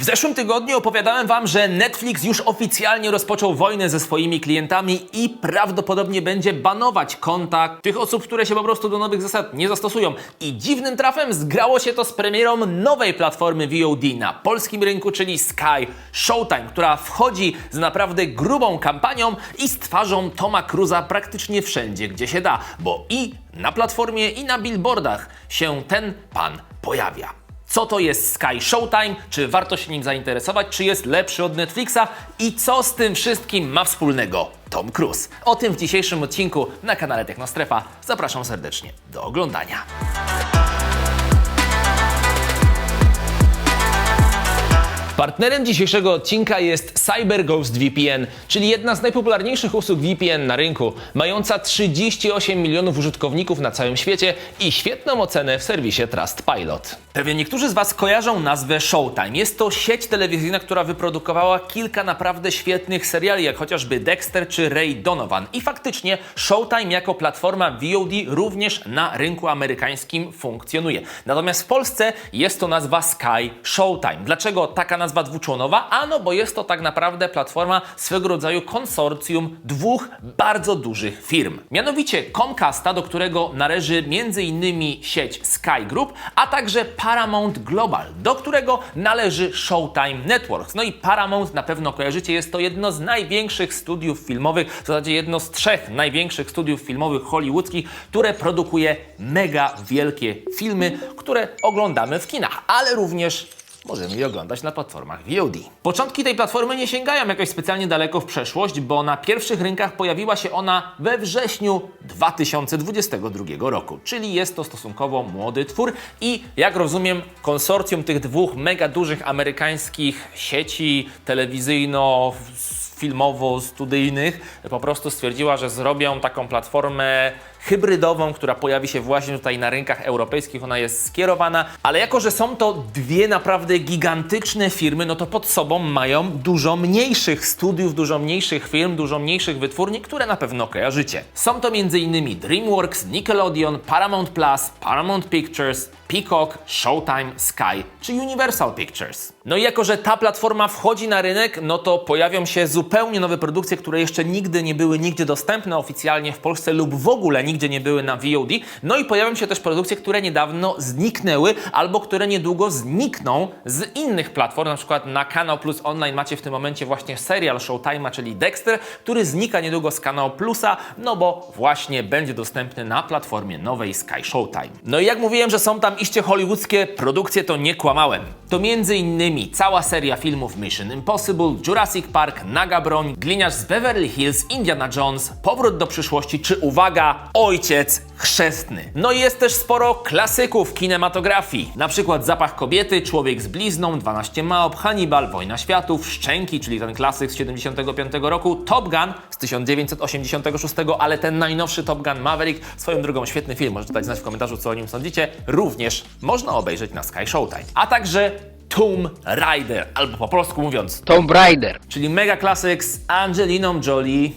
W zeszłym tygodniu opowiadałem wam, że Netflix już oficjalnie rozpoczął wojnę ze swoimi klientami i prawdopodobnie będzie banować konta tych osób, które się po prostu do nowych zasad nie zastosują. I dziwnym trafem zgrało się to z premierą nowej platformy VOD na polskim rynku, czyli Sky Showtime, która wchodzi z naprawdę grubą kampanią i z twarzą Toma Cruisa praktycznie wszędzie, gdzie się da, bo i na platformie, i na billboardach się ten pan pojawia. Co to jest Sky Showtime? Czy warto się nim zainteresować? Czy jest lepszy od Netflixa? I co z tym wszystkim ma wspólnego Tom Cruise? O tym w dzisiejszym odcinku na kanale Technostrefa. Zapraszam serdecznie do oglądania. Partnerem dzisiejszego odcinka jest CyberGhost VPN, czyli jedna z najpopularniejszych usług VPN na rynku, mająca 38 milionów użytkowników na całym świecie i świetną ocenę w serwisie Trustpilot. Pewnie niektórzy z was kojarzą nazwę Showtime. Jest to sieć telewizyjna, która wyprodukowała kilka naprawdę świetnych seriali, jak chociażby Dexter czy Ray Donovan. I faktycznie Showtime jako platforma VOD również na rynku amerykańskim funkcjonuje. Natomiast w Polsce jest to nazwa Sky Showtime. Dlaczego taka nazwa dwuczłonowa? Ano, bo jest to tak naprawdę platforma swego rodzaju konsorcjum dwóch bardzo dużych firm. Mianowicie Comcasta, do którego należy m.in. sieć Sky Group, a także Paramount Global, do którego należy Showtime Networks. No i Paramount na pewno kojarzycie, jest to jedno z największych studiów filmowych, w zasadzie jedno z trzech największych studiów filmowych hollywoodzkich, które produkuje mega wielkie filmy, które oglądamy w kinach, ale również możemy je oglądać na platformach VOD. Początki tej platformy nie sięgają jakoś specjalnie daleko w przeszłość, bo na pierwszych rynkach pojawiła się ona we wrześniu 2022 roku, czyli jest to stosunkowo młody twór i jak rozumiem konsorcjum tych dwóch mega dużych amerykańskich sieci telewizyjno-filmowo-studyjnych po prostu stwierdziła, że zrobią taką platformę hybrydową, która pojawi się właśnie tutaj na rynkach europejskich. Ona jest skierowana, ale jako że są to dwie naprawdę gigantyczne firmy, no to pod sobą mają dużo mniejszych studiów, dużo mniejszych firm, dużo mniejszych wytwórni, które na pewno kojarzycie. Są to m.in. DreamWorks, Nickelodeon, Paramount Plus, Paramount Pictures, Peacock, Showtime, Sky czy Universal Pictures. No i jako że ta platforma wchodzi na rynek, no to pojawią się zupełnie nowe produkcje, które jeszcze nigdy nie były nigdzie dostępne oficjalnie w Polsce lub w ogóle nigdzie nie były na VOD. No i pojawią się też produkcje, które niedawno zniknęły albo które niedługo znikną z innych platform. Na przykład na Kanał Plus Online macie w tym momencie właśnie serial Showtime'a, czyli Dexter, który znika niedługo z Kanału Plusa, no bo właśnie będzie dostępny na platformie nowej Sky Showtime. No i jak mówiłem, że są tam iście hollywoodzkie produkcje, to nie kłamałem. To m.in. cała seria filmów Mission Impossible, Jurassic Park, Naga Broń, Gliniarz z Beverly Hills, Indiana Jones, Powrót do przyszłości czy uwaga, Ojciec Chrzestny. No i jest też sporo klasyków kinematografii. Na przykład Zapach kobiety, Człowiek z blizną, 12 małp, Hannibal, Wojna światów, Szczęki, czyli ten klasyk z 75 roku, Top Gun z 1986, ale ten najnowszy Top Gun Maverick, swoją drogą świetny film, możecie dać znać w komentarzu, co o nim sądzicie, również można obejrzeć na Sky Showtime. A także Tomb Raider, albo po polsku mówiąc Tomb Raider, czyli mega klasyk z Angeliną Jolie.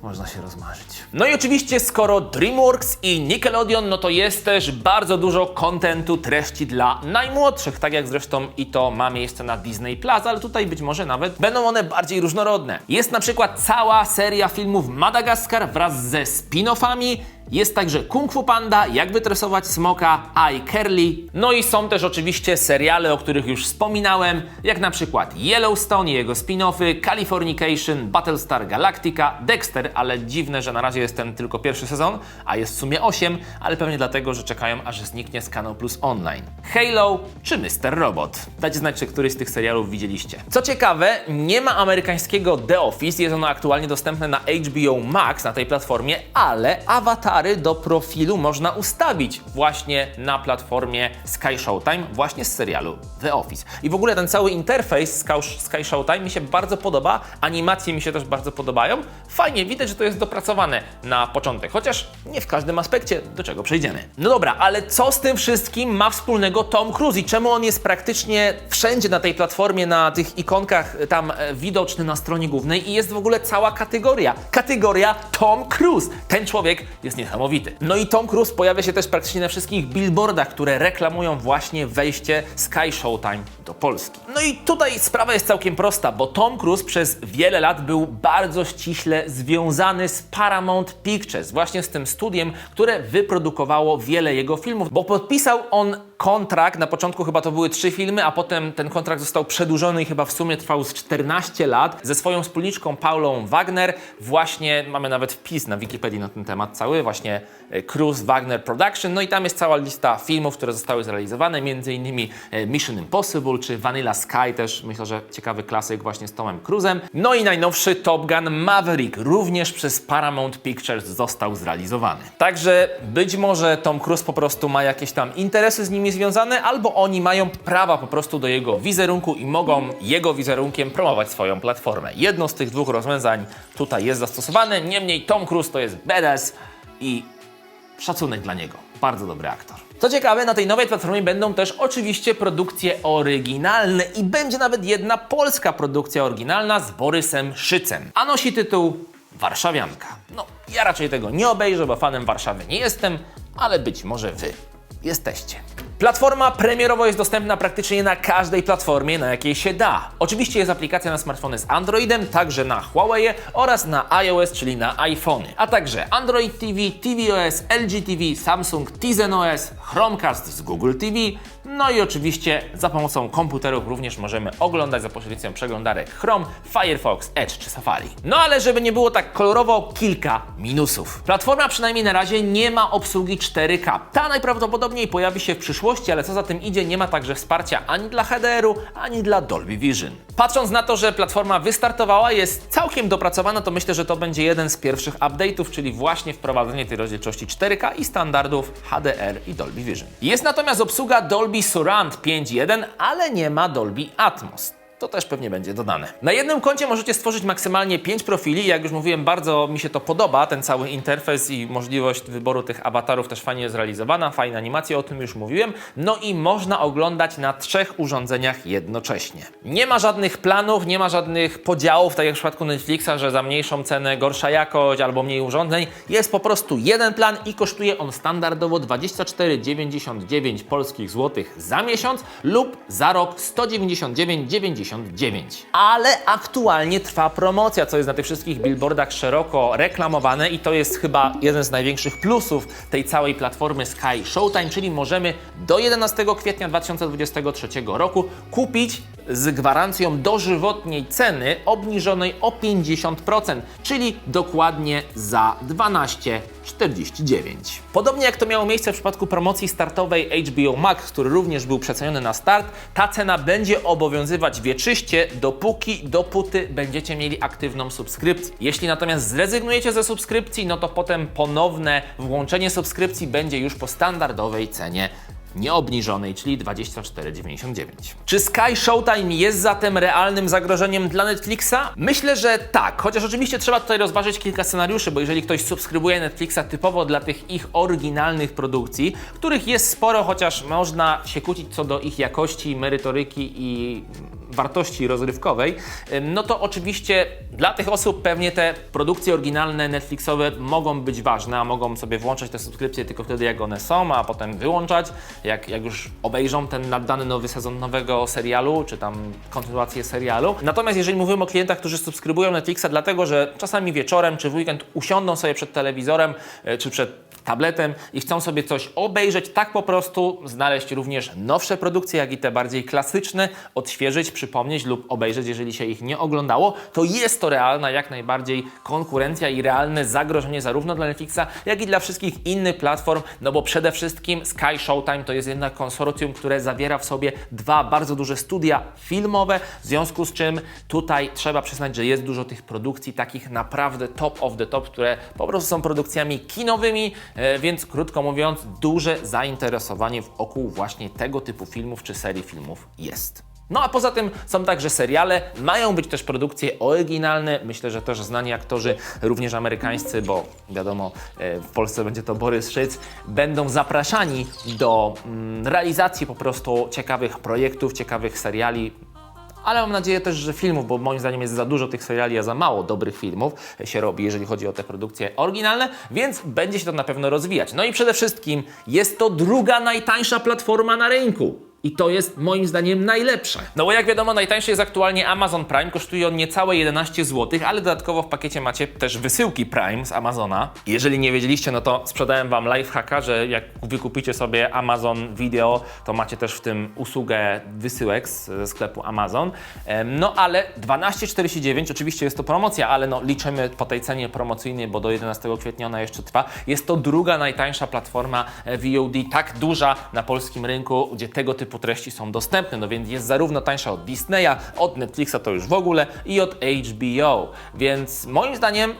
Można się rozmarzyć. No i oczywiście skoro DreamWorks i Nickelodeon, no to jest też bardzo dużo kontentu, treści dla najmłodszych, tak jak zresztą i to ma miejsce na Disney Plus, ale tutaj być może nawet będą one bardziej różnorodne. Jest na przykład cała seria filmów Madagaskar wraz ze spin-offami. Jest także Kung Fu Panda, Jak wytresować smoka, iCarly. No i są też oczywiście seriale, o których już wspominałem, jak na przykład Yellowstone i jego spin-offy, Californication, Battlestar Galactica, Dexter, ale dziwne, że na razie jest ten tylko pierwszy sezon, a jest w sumie 8, ale pewnie dlatego, że czekają, aż zniknie z Kanał Plus Online. Halo czy Mr. Robot. Dajcie znać, czy któryś z tych serialów widzieliście. Co ciekawe, nie ma amerykańskiego The Office, jest ono aktualnie dostępne na HBO Max, na tej platformie, ale awatary do profilu można ustawić właśnie na platformie Sky Showtime, właśnie z serialu The Office. I w ogóle ten cały interfejs Sky Showtime mi się bardzo podoba, animacje mi się też bardzo podobają. Fajnie, widać, że to jest dopracowane na początek, chociaż nie w każdym aspekcie, do czego przejdziemy. No dobra, ale co z tym wszystkim ma wspólnego Tom Cruise i czemu on jest praktycznie wszędzie na tej platformie, na tych ikonkach tam widoczny na stronie głównej i jest w ogóle cała kategoria Tom Cruise. Ten człowiek jest niesamowity. No i Tom Cruise pojawia się też praktycznie na wszystkich billboardach, które reklamują właśnie wejście Sky Showtime do Polski. No i tutaj sprawa jest całkiem prosta, bo Tom Cruise przez wiele lat był bardzo ściśle związany z Paramount Pictures, właśnie z tym studiem, które wyprodukowało wiele jego filmów, bo podpisał on kontrakt, na początku chyba to były 3 filmy, a potem ten kontrakt został przedłużony i chyba w sumie trwał z 14 lat ze swoją wspólniczką Paulą Wagner. Właśnie mamy nawet wpis na Wikipedii na ten temat cały, właśnie Cruise Wagner Production. No i tam jest cała lista filmów, które zostały zrealizowane, między innymi Mission Impossible czy Vanilla Sky, też myślę, że ciekawy klasyk właśnie z Tomem Cruise'em. No i najnowszy Top Gun Maverick również przez Paramount Pictures został zrealizowany. Także być może Tom Cruise po prostu ma jakieś tam interesy z nimi związane, albo oni mają prawa po prostu do jego wizerunku i mogą jego wizerunkiem promować swoją platformę. Jedno z tych dwóch rozwiązań tutaj jest zastosowane, niemniej Tom Cruise to jest badass i szacunek dla niego. Bardzo dobry aktor. Co ciekawe, na tej nowej platformie będą też oczywiście produkcje oryginalne i będzie nawet jedna polska produkcja oryginalna z Borysem Szycem, a nosi tytuł Warszawianka. No, ja raczej tego nie obejrzę, bo fanem Warszawy nie jestem, ale być może wy jesteście. Platforma premierowo jest dostępna praktycznie na każdej platformie, na jakiej się da. Oczywiście jest aplikacja na smartfony z Androidem, także na Huawei oraz na iOS, czyli na iPhony, a także Android TV, tvOS, LG TV, Samsung Tizen OS, Chromecast z Google TV, no i oczywiście za pomocą komputerów również możemy oglądać za pośrednictwem przeglądarek Chrome, Firefox, Edge czy Safari. No ale żeby nie było tak kolorowo, kilka minusów. Platforma przynajmniej na razie nie ma obsługi 4K. Ta najprawdopodobniej pojawi się w przyszłości, ale co za tym idzie, nie ma także wsparcia ani dla HDR-u, ani dla Dolby Vision. Patrząc na to, że platforma wystartowała, jest całkiem dopracowana, to myślę, że to będzie jeden z pierwszych update'ów, czyli właśnie wprowadzenie tej rozdzielczości 4K i standardów HDR i Dolby Vision. Jest natomiast obsługa Dolby Surround 5.1, ale nie ma Dolby Atmos. To też pewnie będzie dodane. Na jednym koncie możecie stworzyć maksymalnie 5 profili. Jak już mówiłem, bardzo mi się to podoba, ten cały interfejs i możliwość wyboru tych awatarów też fajnie zrealizowana, fajna animacja, o tym już mówiłem. No i można oglądać na 3 urządzeniach jednocześnie. Nie ma żadnych planów, nie ma żadnych podziałów, tak jak w przypadku Netflixa, że za mniejszą cenę gorsza jakość albo mniej urządzeń. Jest po prostu jeden plan i kosztuje on standardowo 24,99 polskich złotych za miesiąc lub za rok 199,99. Ale aktualnie trwa promocja, co jest na tych wszystkich billboardach szeroko reklamowane i to jest chyba jeden z największych plusów tej całej platformy Sky Showtime, czyli możemy do 11 kwietnia 2023 roku kupić z gwarancją dożywotniej ceny obniżonej o 50%, czyli dokładnie za 12,49. Podobnie jak to miało miejsce w przypadku promocji startowej HBO Max, który również był przeceniony na start, ta cena będzie obowiązywać wieczyście, dopóty będziecie mieli aktywną subskrypcję. Jeśli natomiast zrezygnujecie ze subskrypcji, no to potem ponowne włączenie subskrypcji będzie już po standardowej cenie nieobniżonej, czyli 24,99. Czy Sky Showtime jest zatem realnym zagrożeniem dla Netflixa? Myślę, że tak, chociaż oczywiście trzeba tutaj rozważyć kilka scenariuszy, bo jeżeli ktoś subskrybuje Netflixa typowo dla tych ich oryginalnych produkcji, których jest sporo, chociaż można się kłócić co do ich jakości, merytoryki i wartości rozrywkowej, no to oczywiście dla tych osób pewnie te produkcje oryginalne Netflixowe mogą być ważne, a mogą sobie włączać te subskrypcje tylko wtedy, jak one są, a potem wyłączać, jak już obejrzą ten nadany nowy sezon nowego serialu, czy tam kontynuację serialu. Natomiast jeżeli mówimy o klientach, którzy subskrybują Netflixa dlatego, że czasami wieczorem czy w weekend usiądą sobie przed telewizorem, czy przed tabletem i chcą sobie coś obejrzeć, tak po prostu znaleźć również nowsze produkcje, jak i te bardziej klasyczne, odświeżyć, przypomnieć lub obejrzeć, jeżeli się ich nie oglądało, to jest to realna jak najbardziej konkurencja i realne zagrożenie zarówno dla Netflixa, jak i dla wszystkich innych platform, no bo przede wszystkim Sky Showtime to jest jednak konsorcjum, które zawiera w sobie 2 bardzo duże studia filmowe, w związku z czym tutaj trzeba przyznać, że jest dużo tych produkcji takich naprawdę top of the top, które po prostu są produkcjami kinowymi, więc krótko mówiąc, duże zainteresowanie wokół właśnie tego typu filmów czy serii filmów jest. No a poza tym są także seriale, mają być też produkcje oryginalne, myślę, że też znani aktorzy, również amerykańscy, bo wiadomo, w Polsce będzie to Borys Szyc, będą zapraszani do realizacji po prostu ciekawych projektów, ciekawych seriali, ale mam nadzieję też, że filmów, bo moim zdaniem jest za dużo tych seriali, a za mało dobrych filmów się robi, jeżeli chodzi o te produkcje oryginalne, więc będzie się to na pewno rozwijać. No i przede wszystkim jest to druga najtańsza platforma na rynku. I to jest moim zdaniem najlepsze. No bo jak wiadomo, najtańszy jest aktualnie Amazon Prime, kosztuje on niecałe 11 zł, ale dodatkowo w pakiecie macie też wysyłki Prime z Amazona. Jeżeli nie wiedzieliście, no to sprzedałem wam lifehacka, że jak wykupicie sobie Amazon Video, to macie też w tym usługę wysyłek ze sklepu Amazon. No ale 12,49, oczywiście jest to promocja, ale no liczymy po tej cenie promocyjnej, bo do 11 kwietnia ona jeszcze trwa. Jest to druga najtańsza platforma VOD, tak duża na polskim rynku, gdzie tego typu treści są dostępne, no więc jest zarówno tańsza od Disneya, od Netflixa to już w ogóle i od HBO, więc moim zdaniem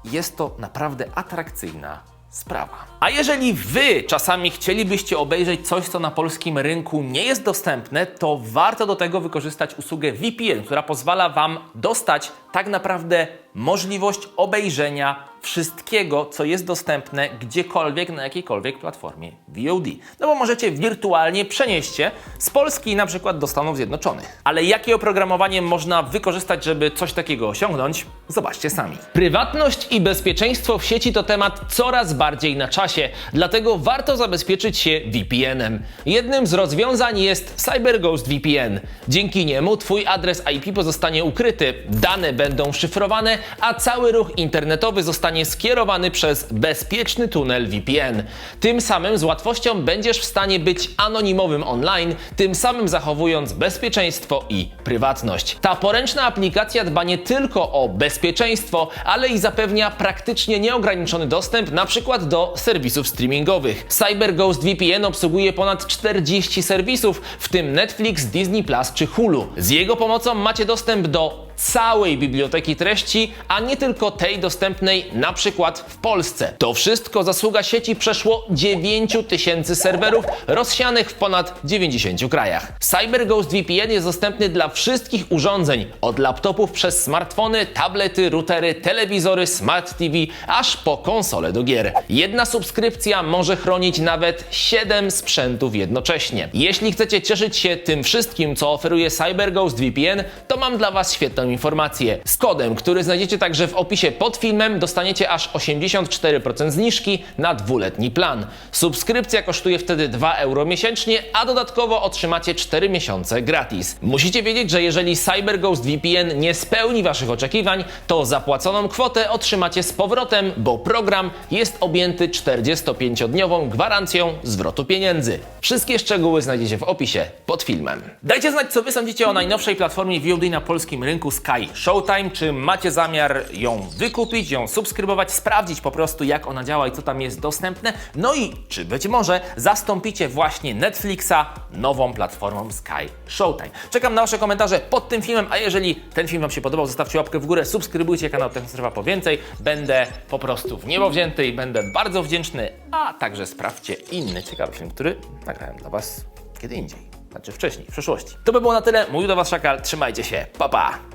jest to naprawdę atrakcyjna sprawa. A jeżeli wy czasami chcielibyście obejrzeć coś, co na polskim rynku nie jest dostępne, to warto do tego wykorzystać usługę VPN, która pozwala wam dostać tak naprawdę możliwość obejrzenia wszystkiego, co jest dostępne gdziekolwiek, na jakiejkolwiek platformie VOD. No bo możecie wirtualnie przenieść się z Polski na przykład do Stanów Zjednoczonych. Ale jakie oprogramowanie można wykorzystać, żeby coś takiego osiągnąć? Zobaczcie sami. Prywatność i bezpieczeństwo w sieci to temat coraz bardziej na czasie, dlatego warto zabezpieczyć się VPN-em. Jednym z rozwiązań jest CyberGhost VPN. Dzięki niemu twój adres IP pozostanie ukryty, dane będą szyfrowane, a cały ruch internetowy zostanie skierowany przez bezpieczny tunel VPN. Tym samym z łatwością będziesz w stanie być anonimowym online, tym samym zachowując bezpieczeństwo i prywatność. Ta poręczna aplikacja dba nie tylko o bezpieczeństwo, ale i zapewnia praktycznie nieograniczony dostęp na przykład do serwisów streamingowych. CyberGhost VPN obsługuje ponad 40 serwisów, w tym Netflix, Disney Plus czy Hulu. Z jego pomocą macie dostęp do całej biblioteki treści, a nie tylko tej dostępnej na przykład w Polsce. To wszystko zasługa sieci przeszło 9000 serwerów rozsianych w ponad 90 krajach. CyberGhost VPN jest dostępny dla wszystkich urządzeń, od laptopów przez smartfony, tablety, routery, telewizory, smart TV, aż po konsole do gier. Jedna subskrypcja może chronić nawet 7 sprzętów jednocześnie. Jeśli chcecie cieszyć się tym wszystkim, co oferuje CyberGhost VPN, to mam dla Was świetną informację. Z kodem, który znajdziecie także w opisie pod filmem, dostaniecie aż 84% zniżki na dwuletni plan. Subskrypcja kosztuje wtedy 2 euro miesięcznie, a dodatkowo otrzymacie 4 miesiące gratis. Musicie wiedzieć, że jeżeli CyberGhost VPN nie spełni Waszych oczekiwań, to zapłaconą kwotę otrzymacie z powrotem, bo program jest objęty 45-dniową gwarancją zwrotu pieniędzy. Wszystkie szczegóły znajdziecie w opisie pod filmem. Dajcie znać, co Wy sądzicie o najnowszej platformie VOD na polskim rynku Sky Showtime. Czy macie zamiar ją wykupić, ją subskrybować, sprawdzić po prostu, jak ona działa i co tam jest dostępne? No i czy być może zastąpicie właśnie Netflixa nową platformą Sky Showtime? Czekam na Wasze komentarze pod tym filmem, a jeżeli ten film Wam się podobał, zostawcie łapkę w górę, subskrybujcie kanał Technostrzewa po więcej. Będę po prostu w niebo wzięty i będę bardzo wdzięczny, a także sprawdźcie inny ciekawy film, który nagrałem dla Was kiedy indziej. Znaczy wcześniej, w przyszłości. To by było na tyle. Mówił do Was Szakal. Trzymajcie się. Pa, pa!